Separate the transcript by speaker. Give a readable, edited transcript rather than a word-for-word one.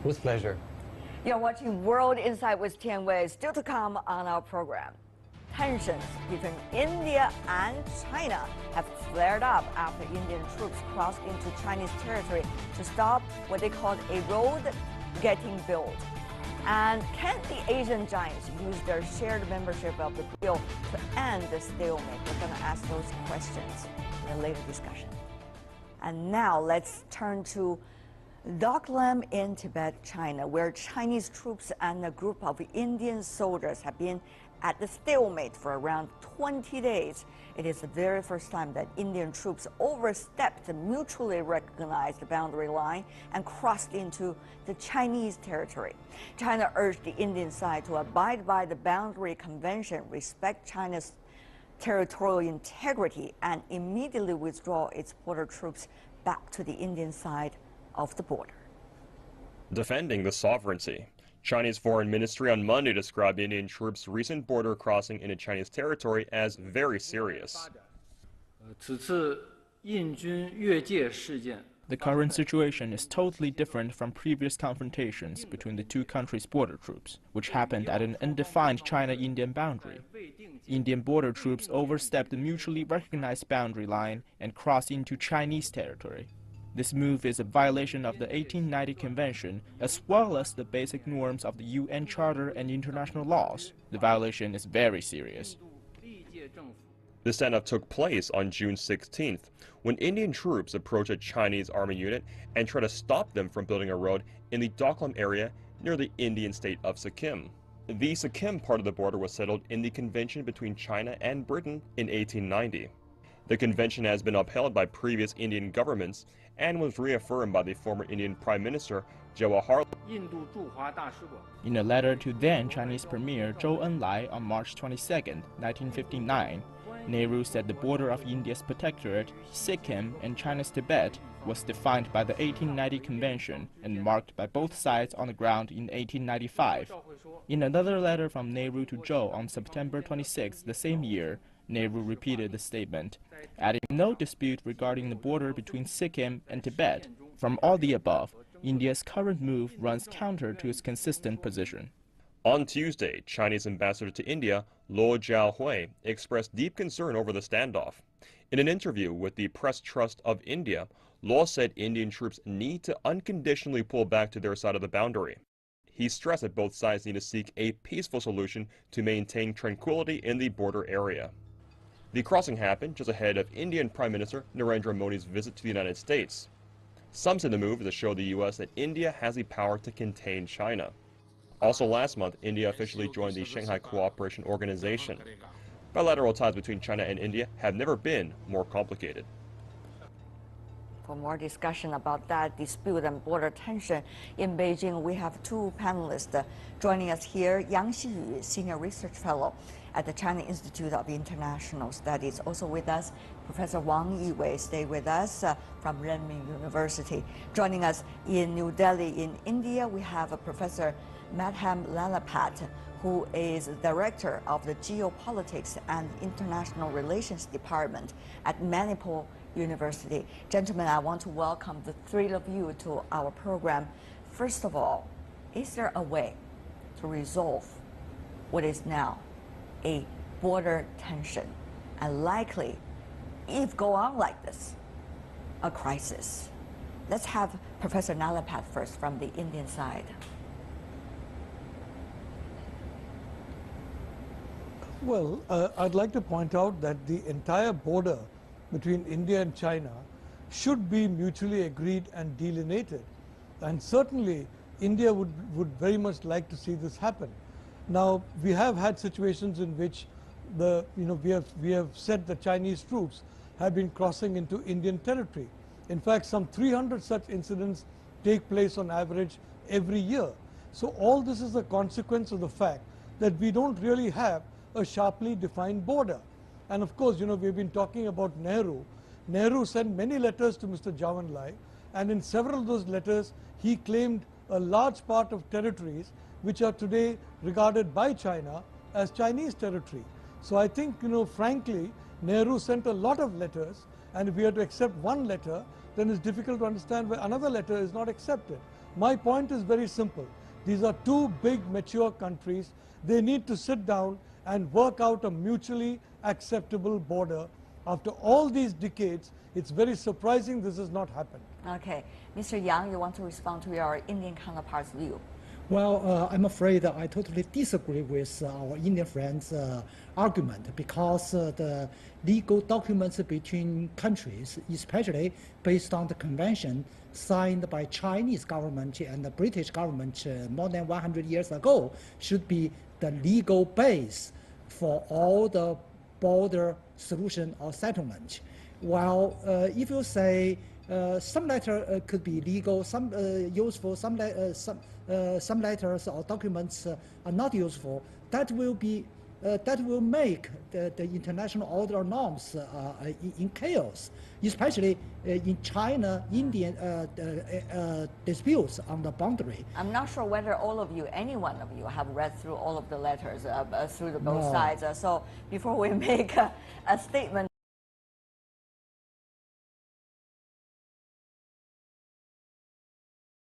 Speaker 1: With pleasure.
Speaker 2: You're watching World Insight with Tian Wei. Still to come on our program. Tensions between India and China have flared up after Indian troops crossed into Chinese territory to stop what they called a road getting built. And can the Asian giants use their shared membership of the deal to end the stalemate? We're going to ask those questions in a later discussion. And now let's turn to Doklam in Tibet, China, where Chinese troops and a group of Indian soldiers have been at the stalemate for around 20 days. It is the very first time that Indian troops overstepped the mutually recognized boundary line and crossed into the Chinese territory. China urged the Indian side to abide by the boundary convention, respect China's territorial integrity, and immediately withdraw its border troops back to the Indian side of the border.
Speaker 3: Defending the sovereignty. Chinese Foreign Ministry on Monday described Indian troops' recent border crossing into Chinese territory as very serious.
Speaker 4: The current situation is totally different from previous confrontations between the two countries' border troops, which happened at an undefined China-Indian boundary. Indian border troops overstepped the mutually recognized boundary line and crossed into Chinese territory. This move is a violation of the 1890 Convention, as well as the basic norms of the UN Charter and international laws. The violation is very serious.
Speaker 3: The standoff took place on June 16th, when Indian troops approached a Chinese army unit and tried to stop them from building a road in the Doklam area near the Indian state of Sikkim. The Sikkim part of the border was settled in the convention between China and Britain in 1890. The convention has been upheld by previous Indian governments and was reaffirmed by the former Indian Prime Minister Jawaharlal.
Speaker 4: In a letter to then Chinese Premier Zhou Enlai on March 22, 1959, Nehru said the border of India's protectorate, Sikkim, and China's Tibet was defined by the 1890 Convention and marked by both sides on the ground in 1895. In another letter from Nehru to Zhou on September 26 the same year, Nehru repeated the statement, adding no dispute regarding the border between Sikkim and Tibet. From all the above, India's current move runs counter to its consistent position.
Speaker 3: On Tuesday, Chinese ambassador to India, Luo Jiahui, expressed deep concern over the standoff. In an interview with the Press Trust of India, Luo said Indian troops need to unconditionally pull back to their side of the boundary. He stressed that both sides need to seek a peaceful solution to maintain tranquility in the border area. The crossing happened just ahead of Indian Prime Minister Narendra Modi's visit to the United States. Some say the move is to show the U.S. that India has the power to contain China. Also last month, India officially joined the Shanghai Cooperation Organization. Bilateral ties between China and India have never been more complicated.
Speaker 2: For more discussion about that dispute and border tension in Beijing, we have two panelists joining us here. Yang Xiyu, Senior Research Fellow at the China Institute of International Studies. Also with us, Professor Wang Yiwei, stay with us from Renmin University. Joining us in New Delhi in India, we have Professor Madham Lalapat, who is Director of the Geopolitics and International Relations Department at Manipur University. Gentlemen, I want to welcome the three of you to our program. First of all, is there a way to resolve what is now a border tension and likely, if go on like this, a crisis? Let's have Professor Nalapat first from the Indian side.
Speaker 5: Well, I'd like to point out that the entire border between India and China should be mutually agreed and delineated. And certainly, India would very much like to see this happen. Now, we have had situations in which we have said the Chinese troops have been crossing into Indian territory. In fact, some 300 such incidents take place on average every year. So all this is a consequence of the fact that we don't really have a sharply defined border. And of course, we've been talking about Nehru. Nehru sent many letters to Mr. Zhou Enlai, and in several of those letters, he claimed a large part of territories which are today regarded by China as Chinese territory. So I think, frankly, Nehru sent a lot of letters, and if we are to accept one letter, then it's difficult to understand why another letter is not accepted. My point is very simple. These are two big mature countries. They need to sit down and work out a mutually acceptable border. After all these decades, it's very surprising this has not happened.
Speaker 2: Okay. Mr. Yang, you want to respond to your Indian counterpart's view?
Speaker 1: Well, I'm afraid I totally disagree with our Indian friends' argument, because the legal documents between countries, especially based on the convention signed by Chinese government and the British government more than 100 years ago, should be the legal base for all the border solution or settlement. While if you say some letter could be legal, some useful, some letters or documents are not useful, that will be that will make the international order norms in chaos, especially in China-Indian disputes on the boundary.
Speaker 2: I'm not sure whether all of you, any one of you, have read through all of the letters through both sides. So before we make a statement